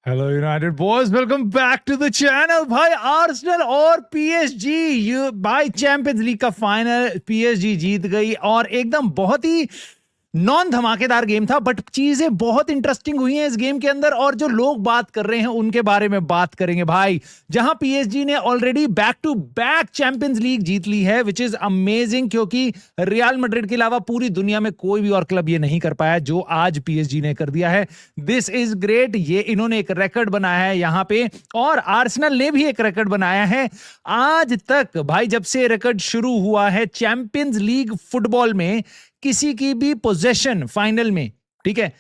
Hello United boys, welcome back to the channel. भाई Arsenal और PSG, you भाई Champions League का फाइनल पीएसजी जीत गई और एकदम बहुत ही नॉन धमाकेदार गेम था, बट चीजें बहुत इंटरेस्टिंग हुई हैं इस गेम के अंदर और जो लोग बात कर रहे हैं उनके बारे में बात करेंगे भाई। जहां पीएसजी ने already back to back champions league जीत ली है, विच इज अमेजिंग, क्योंकि रियल मैड्रिड के अलावा पूरी दुनिया में कोई भी और क्लब ये नहीं कर पाया जो आज पीएसजी ने कर दिया है। This is great. ये इन्होंने एक रिकॉर्ड बनाया है यहां पे, और आर्सेनल ने भी एक रिकॉर्ड बनाया है। आज तक भाई जब से रिकॉर्ड शुरू हुआ है चैंपियंस लीग फुटबॉल में, किसी की भी पोजेशन फाइनल में, ठीक है,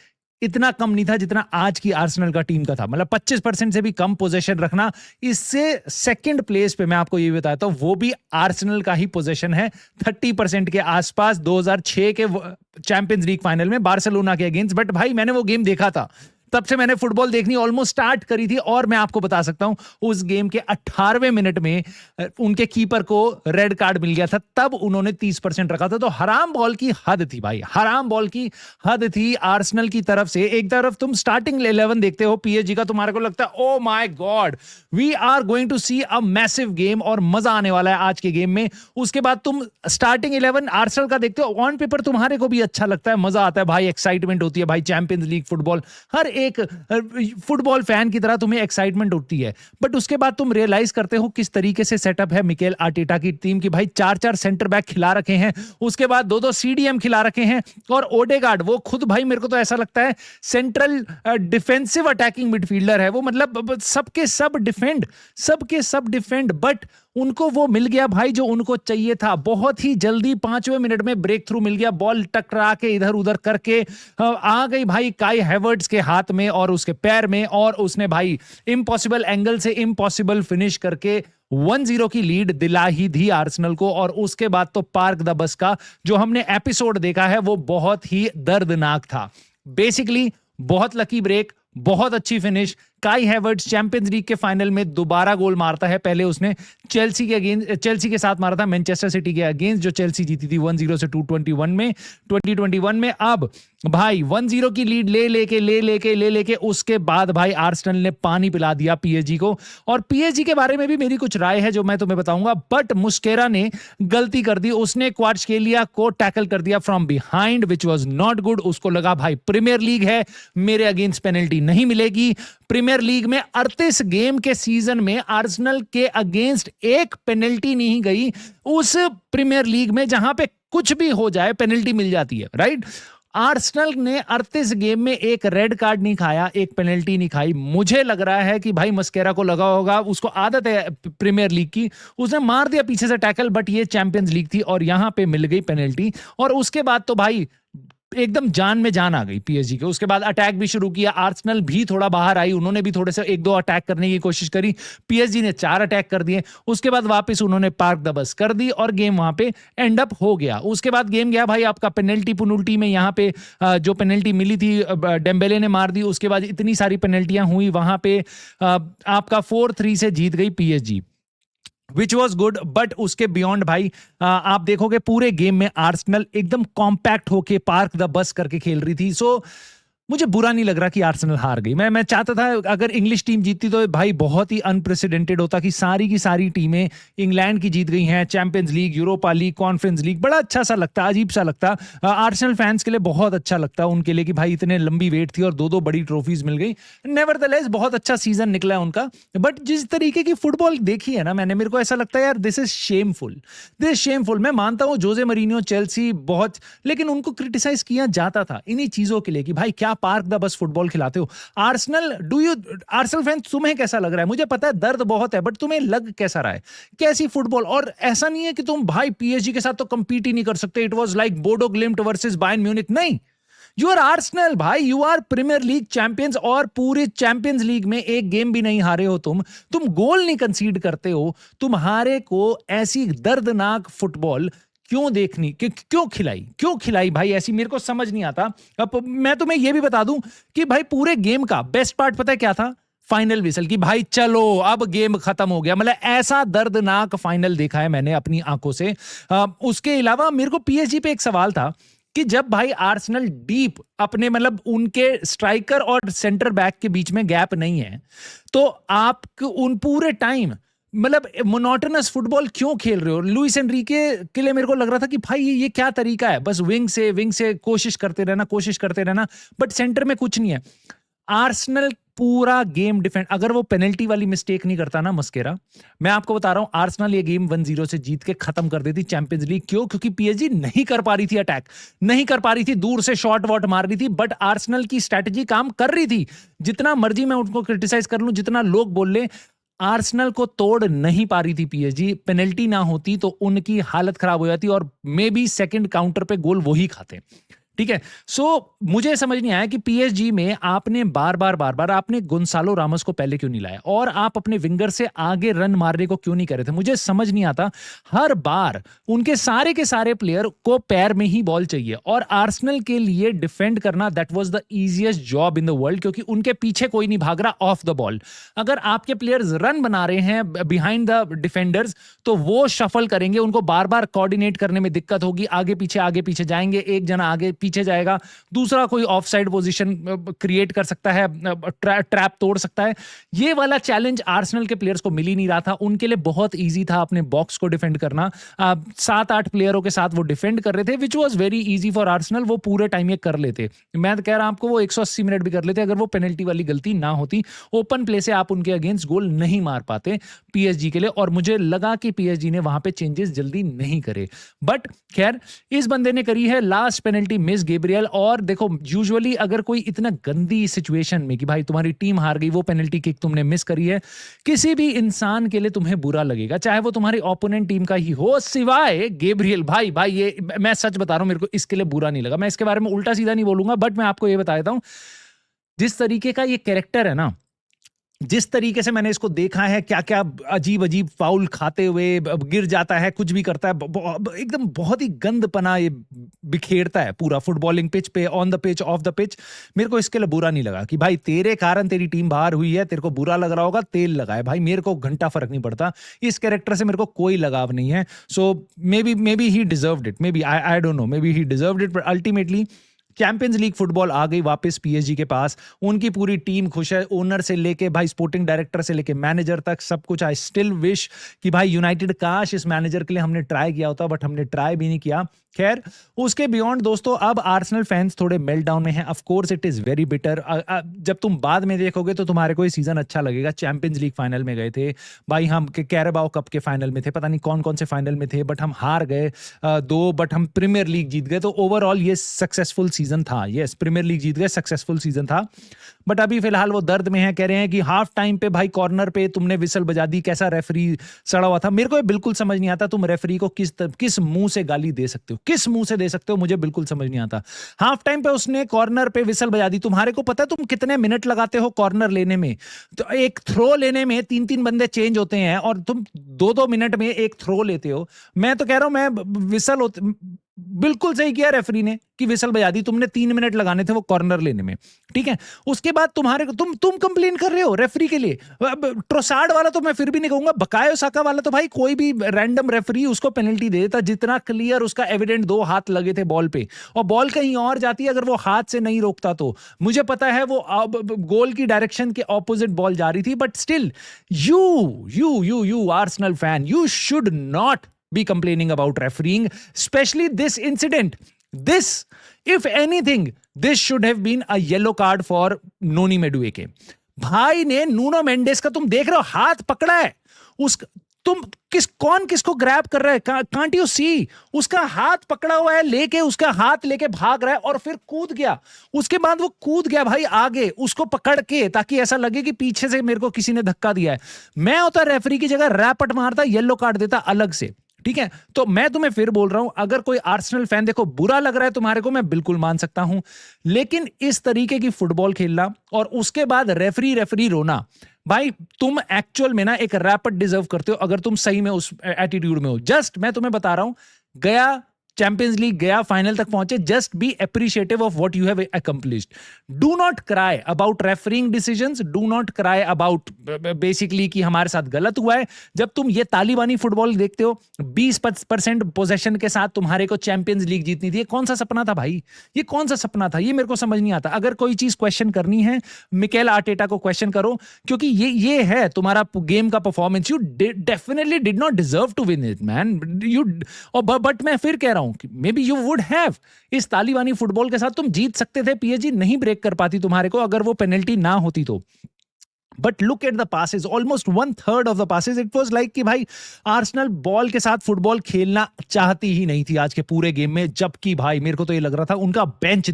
इतना कम नहीं था जितना आज की आर्सेनल का टीम का था। मतलब 25% से भी कम पोजेशन रखना। इससे सेकंड प्लेस पे मैं आपको ये बताता हूं, वो भी आर्सेनल का ही पोजेशन है 30% के आसपास 2006 के चैंपियंस लीग फाइनल में बार्सिलोना के अगेंस्ट। बट भाई मैंने वो गेम देखा था, तब से मैंने फुटबॉल देखनी ऑलमोस्ट स्टार्ट करी थी, और मैं आपको बता सकता हूं उस गेम के 18वें मिनट में उनके कीपर को रेड कार्ड मिल गया था, तब उन्होंने 30% रखा था। तो हराम बॉल की हद थी भाई, हराम बॉल की हद थी आर्सेनल की तरफ से। एक तरफ तुम स्टार्टिंग 11 देखते हो पीएसजी का, तुम्हारे को लगता है oh my god we are going to see a massive game और मजा आने वाला है आज के गेम में। उसके बाद तुम स्टार्टिंग 11 आर्सेनल का देखते हो, ऑन पेपर तुम्हारे को भी अच्छा लगता है, मजा आता है भाई, एक्साइटमेंट होती है भाई। चैंपियंस लीग फुटबॉल, हर एक फुटबॉल फैन की तरह तुम्हें एक्साइटमेंट उठती है। बट उसके बाद तुम रियलाइज करते हो किस तरीके से सेटअप है मिकेल आर्टेटा की टीम की। भाई 4-4 सेंटर बैक खिला रखे हैं, उसके बाद 2-2 सीडीएम खिला रखे हैं, और ओडेगार्ड वो खुद, भाई मेरे को तो ऐसा लगता है सेंट्रल डिफेंसिव अटैकिंग मिडफील्डर है वो। मतलब सबके सब डिफेंड, बट उनको वो मिल गया भाई जो उनको चाहिए था। बहुत ही जल्दी 5वें मिनट में ब्रेक थ्रू मिल गया, बॉल टकरा के इधर उधर करके आ गई भाई काई हैवर्ट्स के हाथ में और उसके पैर में, और उसने भाई इम्पॉसिबल एंगल से इम्पॉसिबल फिनिश करके 1-0 की लीड दिला ही दी आर्सेनल को। और उसके बाद तो पार्क द बस का जो हमने एपिसोड देखा है वो बहुत ही दर्दनाक था। बेसिकली बहुत लकी ब्रेक, बहुत अच्छी फिनिश। काई हैवर्ट्स चैंपियंस लीग के फाइनल में दोबारा गोल मारता है। पहले उसने चेल्सी के साथ मारा था मैनचेस्टर सिटी के अगेंस्ट, जो चेल्सी जीती थी 1-0 से 2021 में। अब भाई 1-0 की लीड ले लेके उसके बाद भाई आर्सेनल ने पानी पिला दिया पीएसजी को। और पीएसजी के बारे में भी मेरी कुछ राय है जो मैं तुम्हें बताऊंगा, बट मुस्केरा ने गलती कर दी। उसने क्वार्ट्सकेलिया को टैकल कर दिया from behind, which was not good. उसको लगा भाई प्रीमियर लीग है, मेरे अगेंस्ट पेनल्टी नहीं मिलेगी। प्रीमियर लीग में 38 गेम के सीजन में आर्सेनल के अगेंस्ट एक पेनल्टी नहीं गई। उस प्रीमियर लीग में जहां पे कुछ भी हो जाए पेनल्टी मिल जाती है, राइट? आर्सेनल ने 38 गेम में एक रेड कार्ड नहीं खाया, एक पेनल्टी नहीं खाई। मुझे लग रहा है कि भाई मस्केरा को लगा होगा, उसको आदत है प्रीमियर लीग की, उसने मार दिया पीछे से टैकल, बट ये चैंपियंस लीग थी और यहां पे मिल गई पेनल्टी। और उसके बाद तो भाई एकदम जान में जान आ गई पीएसजी के। उसके बाद अटैक भी शुरू किया, आर्सेनल भी थोड़ा बाहर आई, उन्होंने भी थोड़े से 1-2 अटैक करने की कोशिश करी। पीएसजी ने 4 अटैक कर दिए। उसके बाद वापस उन्होंने पार्क द बस कर दी और गेम वहां पे एंड अप हो गया। उसके बाद गेम गया भाई आपका पेनल्टी पुनल्टी में। यहां पे जो पेनल्टी मिली थी डेम्बेले ने मार दी। उसके बाद इतनी सारी पेनल्टियां हुई वहां पे, आपका 4-3 से जीत गई PSG, which was good. But उसके बियॉन्ड भाई आप देखोगे पूरे गेम में आर्सेनल एकदम कॉम्पैक्ट होके पार्क द बस करके खेल रही थी। सो मुझे बुरा नहीं लग रहा कि आर्सेनल हार गई। मैं चाहता था अगर इंग्लिश टीम जीतती तो भाई बहुत ही अनप्रेसिडेंटेड होता कि सारी की सारी टीमें इंग्लैंड की जीत गई हैं, champions league, Europa league, conference league. बड़ा अच्छा सा लगता, अजीब सा लगता। आर्सेनल फैंस के लिए बहुत अच्छा लगता उनके लिए कि भाई इतने लंबी वेट थी और 2-2 बड़ी ट्रॉफीज मिल गई। नेवरदलेस बहुत अच्छा सीजन निकला उनका। बट जिस तरीके की फुटबॉल देखी है ना मैंने, मेरे को ऐसा लगता है यार दिस इज शेमफुल। मैं मानता हूं जोजे मरीनियो चेल्सी बहुत, लेकिन उनको क्रिटिसाइज किया जाता था इन्हीं चीजों के लिए कि भाई क्या पार्क द बस फुटबॉल खिलाते हो। आर्सेनल फैन तुम्हें कैसा लग रहा है? मुझे पता है दर्द बहुत है, बट तुम्हें लग कैसा रहा है, कैसी फुटबॉल? और ऐसा नहीं है कि तुम भाई पीएसजी के साथ तो कंपीट ही नहीं कर सकते। It was like Bodo Glimt versus Bayern Munich. नहीं, यू आर आर्सेनल भाई, you are Premier League champions, और पूरे चैंपियंस लीग में एक गेम भी नहीं हारे हो तुम गोल नहीं कंसीड करते हो। तुम्हारे को ऐसी दर्दनाक फुटबॉल क्यों देखनी, क्यों खिलाई भाई ऐसी? मेरे को समझ नहीं आता। अब मैं तुम्हें यह भी बता दूं कि भाई पूरे गेम का बेस्ट पार्ट पता है क्या था? फाइनल विसल की, भाई चलो अब गेम खत्म हो गया। मतलब ऐसा दर्दनाक फाइनल देखा है मैंने अपनी आंखों से। उसके अलावा मेरे को पीएसजी पे एक सवाल था कि जब भाई आर्सेनल डीप अपने मतलब उनके स्ट्राइकर और सेंटर बैक के बीच में गैप नहीं है, तो आप उन पूरे टाइम मतलब मोनोटोनस फुटबॉल क्यों खेल रहे हो? लुइस एनरिके के लिए मेरे को लग रहा था कि भाई ये क्या तरीका है, बस विंग से कोशिश करते रहना, बट सेंटर में कुछ नहीं है। आर्सेनल पूरा गेम डिफेंड, अगर वो पेनल्टी वाली मिस्टेक नहीं करता ना मस्केरा, मैं आपको बता रहा हूं आर्सेनल ये गेम 1-0 से जीत के खत्म कर देती चैंपियंस लीग। क्यों? क्योंकि पीएसजी नहीं कर पा रही थी अटैक, नहीं कर पा रही थी, दूर से शॉट वॉट मार रही थी, बट आर्सेनल की स्ट्रैटेजी काम कर रही थी। जितना मर्जी मैं उनको क्रिटिसाइज कर लूं, जितना लोग बोल ले, आर्सेनल को तोड़ नहीं पा रही थी पीएसजी। पेनल्टी ना होती तो उनकी हालत खराब हो जाती और मे बी सेकंड काउंटर पे गोल वही खाते। ठीक है, सो मुझे समझ नहीं आया कि पीएसजी में आपने बार बार आपने गोंसालो रामोस को पहले क्यों नहीं लाया, और आप अपने विंगर से आगे रन मारने को क्यों नहीं करे थे? मुझे समझ नहीं आता। हर बार उनके सारे के सारे प्लेयर को पैर में ही बॉल चाहिए, और आर्सेनल के लिए डिफेंड करना that was the easiest job in the world, क्योंकि उनके पीछे कोई नहीं भाग रहा ऑफ द बॉल। अगर आपके प्लेयर्स रन बना रहे हैं बिहाइंड द डिफेंडर्स, तो वो शफल करेंगे, उनको बार बार कोऑर्डिनेट करने में दिक्कत होगी, आगे पीछे जाएंगे, एक जना आगे पीछे जाएगा, दूसरा कोई ऑफसाइड पोजीशन क्रिएट कर सकता है, ट्रैप तोड़ सकता है। ये वाला चैलेंज आर्सेनल के प्लेयर्स को मिल ही नहीं रहा था। उनके लिए बहुत इजी था अपने बॉक्स को डिफेंड करना। 7-8 प्लेयरों के साथ वो डिफेंड कर रहे थे, which was very easy for Arsenal. वो पूरे टाइम ये कर लेते, मैं कह रहा हूं आपको, वो 180 मिनट भी कर लेते अगर वो पेनल्टी वाली गलती ना होती। ओपन प्ले से आप उनके अगेंस्ट गोल नहीं मार पाते पीएसजी के लिए, और मुझे लगा कि पीएसजी ने वहां पे चेंजेस जल्दी नहीं करे। बट खैर, इस बंदे ने करी है लास्ट पेनल्टी मिस, गैब्रियल। और देखो, यूजुअली अगर कोई इतना गंदी सिचुएशन में कि भाई तुम्हारी टीम हार गई, वो पेनल्टी किक तुमने मिस करी है, किसी भी इंसान के लिए तुम्हें बुरा लगेगा, चाहे वो तुम्हारी ओपोनेंट टीम का ही हो, सिवाय गैब्रियल। भाई ये मैं सच बता रहा हूं, मेरे को इसके लिए बुरा नहीं लगा। मैं इसके बारे में उल्टा सीधा नहीं बोलूंगा, बट मैं आपको ये बता देता हूं, जिस तरीके का ये कैरेक्टर है ना, जिस तरीके से मैंने इसको देखा है, क्या क्या अजीब फाउल खाते हुए गिर जाता है, कुछ भी करता है, एकदम बहुत ही गंदपना ये बिखेरता है पूरा फुटबॉलिंग पिच पे, on the pitch, of the pitch. मेरे को इसके लिए बुरा नहीं लगा कि भाई तेरे कारण तेरी टीम बाहर हुई है, तेरे को बुरा लग रहा होगा, तेल लगाए भाई, मेरे को घंटा फर्क नहीं पड़ता। इस कैरेक्टर से मेरे को कोई लगाव नहीं है। So maybe he deserved it, maybe I don't know, maybe he deserved it, but ultimately champions league football आ गई वापस पीएसजी के पास। उनकी पूरी टीम खुश है, ओनर से लेके भाई स्पोर्टिंग डायरेक्टर से लेके मैनेजर तक सब कुछ। आई स्टिल विश कि भाई यूनाइटेड, काश इस मैनेजर के लिए हमने ट्राई किया होता, बट हमने ट्राई भी नहीं किया। खैर, उसके बियॉन्ड दोस्तों, अब आर्सेनल फैंस थोड़े मेल्टडाउन में हैं। Of course it is very bitter. जब तुम बाद में देखोगे तो तुम्हारे को ये सीजन अच्छा लगेगा। चैंपियंस लीग फाइनल में गए थे भाई, हम कैरेबाओ कप के फाइनल में थे, पता नहीं कौन कौन से फाइनल में थे, बट हम हार गए 2, बट हम प्रीमियर लीग जीत गए। तो ओवरऑल ये सक्सेसफुल सीजन था। यस, प्रीमियर लीग जीत गए, सक्सेसफुल सीजन था। बट अभी फिलहाल वो दर्द में है। कह रहे हैं कि हाफ टाइम पे भाई कॉर्नर पे तुमने विसल बजा दी, कैसा रेफरी सड़ा हुआ था। मेरे को ये बिल्कुल समझ नहीं आता, तुम रेफरी को किस मुंह से गाली दे सकते हो, किस मुंह से दे सकते हो, मुझे बिल्कुल समझ नहीं आता। हाफ टाइम पे उसने कॉर्नर पे विसल बजा दी। तुम्हारे को पता है तुम कितने मिनट लगाते हो कॉर्नर लेने में? तो एक थ्रो लेने में 3-3 बंदे चेंज होते हैं, और तुम 2-2 मिनट में एक थ्रो लेते हो। मैं तो कह रहा हूं, मैं विसल होते, बिल्कुल सही किया रेफरी ने कि विसल बजा दी। तुमने 3 मिनट लगाने थे वो कॉर्नर लेने में, ठीक है। उसके बाद तुम्हारे तुम कंप्लेन कर रहे हो रेफरी के लिए। ट्रोसार्ड वाला तो मैं फिर भी नहीं कहूंगा, बकायो साका वाला तो भाई कोई भी रैंडम रेफरी उसको पेनल्टी दे देता, जितना क्लियर उसका एविडेंट 2 हाथ लगे थे बॉल पे, और बॉल कहीं और जाती अगर वो हाथ से नहीं रोकता तो। मुझे पता है वो गोल की डायरेक्शन के ऑपोजिट बॉल जा रही थी, but still you Arsenal fan, you should not be complaining about refereeing, especially this incident. This, if anything, this should have been a yellow card for Noni Madueke. भाई ने Nuno Mendes का तुम देख रहे हो हाथ पकड़ा है, तुम कौन किसको ग्रैब कर रहा है? Can't you see? उसका हाथ पकड़ा हुआ है, लेके उसका हाथ लेके भाग रहा है, और फिर कूद गया। उसके बाद वो कूद गया भाई आगे उसको पकड़ के, ताकि ऐसा लगे कि पीछे से मेरे को किसी ने धक्का दिया है। मैं होता रेफरी की जगह रैपट मारता, येलो कार्ड देता अलग से, ठीक है। तो मैं तुम्हें फिर बोल रहा हूं, अगर कोई आर्सेनल फैन, देखो बुरा लग रहा है तुम्हारे को, मैं बिल्कुल मान सकता हूं, लेकिन इस तरीके की फुटबॉल खेलना और उसके बाद रेफरी रोना, भाई तुम एक्चुअल में ना एक रैपट डिजर्व करते हो, अगर तुम सही में उस एटीट्यूड में हो। जस्ट मैं तुम्हें बता रहा हूं, गया चैंपियंस लीग गया, फाइनल तक पहुंचे, just be appreciative of what you have accomplished. Do not cry about referring decisions, do not cry about basically कि हमारे साथ गलत हुआ है. जब तुम ये तालिबानी फुटबॉल देखते हो, 20% पोजेशन के साथ तुम्हारे को चैंपियंस लीग जीतनी थी, ये कौन सा सपना था भाई? ये कौन सा सपना था? ये मेरे को समझ नहीं आता. अगर कोई चीज क्वेश्चन करनी है, मिकेल आर्टेटा को क्वेश्चन करो, क्योंकि ये है तुम्हारा गेम का performance. You definitely did not deserve to win it man. But मैं फिर कह रहा हूं कि maybe you would have. इस तालिबानी फुटबॉल के साथ तुम जीत सकते थे. पीएसजी नहीं ब्रेक कर पाती तुम्हारे को अगर वो पेनल्टी ना होती तो. But look at the passes, almost 1/3 of the passes it was like कि भाई आर्सेनल बॉल के साथ फुटबॉल खेलना चाहती ही नहीं थी आज के पूरे गेम में. जबकि भाई मेरे को तो ये लग रहा था, उनका बेंच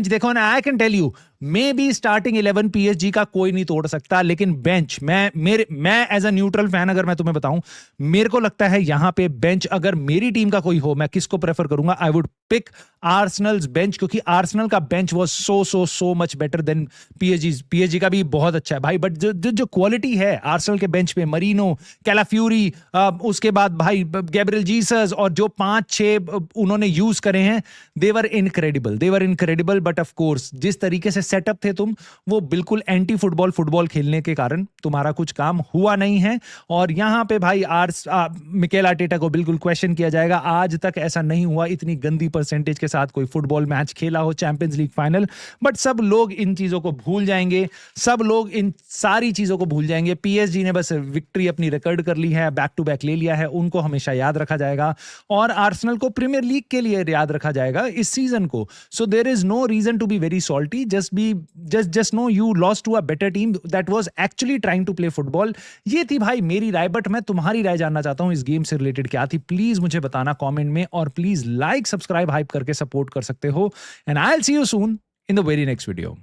देखो and I can tell you, maybe starting 11 PSG का कोई नहीं तोड़ सकता, लेकिन बेंच मैं एज अ न्यूट्रल फैन अगर मैं तुम्हें बताऊं, मेरे को लगता है यहां पे बेंच, अगर मेरी टीम का कोई हो, मैं किसको प्रेफर करूंगा? I would pick Arsenal's bench, क्योंकि आर्सेनल का bench was so much better than PSG का भी बहुत अच्छा है भाई. बट जो क्वालिटी है आर्सेनल के बेंच पे, मरीनो, कैलाफ्यूरी, उसके बाद भाई गैब्रियल जीसस, और जो 5-6 उन्होंने यूज करे हैं, दे वर इनक्रेडिबल. बट ऑफ कोर्स जिस तरीके से सेटअप थे तुम, वो बिल्कुल एंटी फुटबॉल खेलने के कारण तुम्हारा कुछ काम हुआ नहीं है. और यहां पे भाई मिकेल आर्टेटा को बिल्कुल क्वेश्चन किया जाएगा. आज तक ऐसा नहीं हुआ इतनी गंदी परसेंटेज के साथ कोई फुटबॉल मैच खेला हो चैंपियंस लीग फाइनल. बट सब लोग इन चीजों को भूल जाएंगे, सब लोग इन सारी चीजों को भूल जाएंगे. पीएसजी ने बस विक्ट्री अपनी रिकॉर्ड कर ली है, बैक टू बैक ले लिया है, उनको हमेशा याद रखा जाएगा. और आर्सेनल को प्रीमियर लीग के लिए याद रखा जाएगा इस सीजन को. So there is no reason to be very salty. just know you lost to a better team that was actually trying to play football. ये थी भाई मेरी राय, बट मैं तुम्हारी राय जानना चाहता हूं इस गेम से रिलेटेड क्या थी. प्लीज मुझे बताना कमेंट में, और प्लीज लाइक सब्सक्राइब हाइप करके सपोर्ट कर सकते हो. And I will see you soon in the very next video.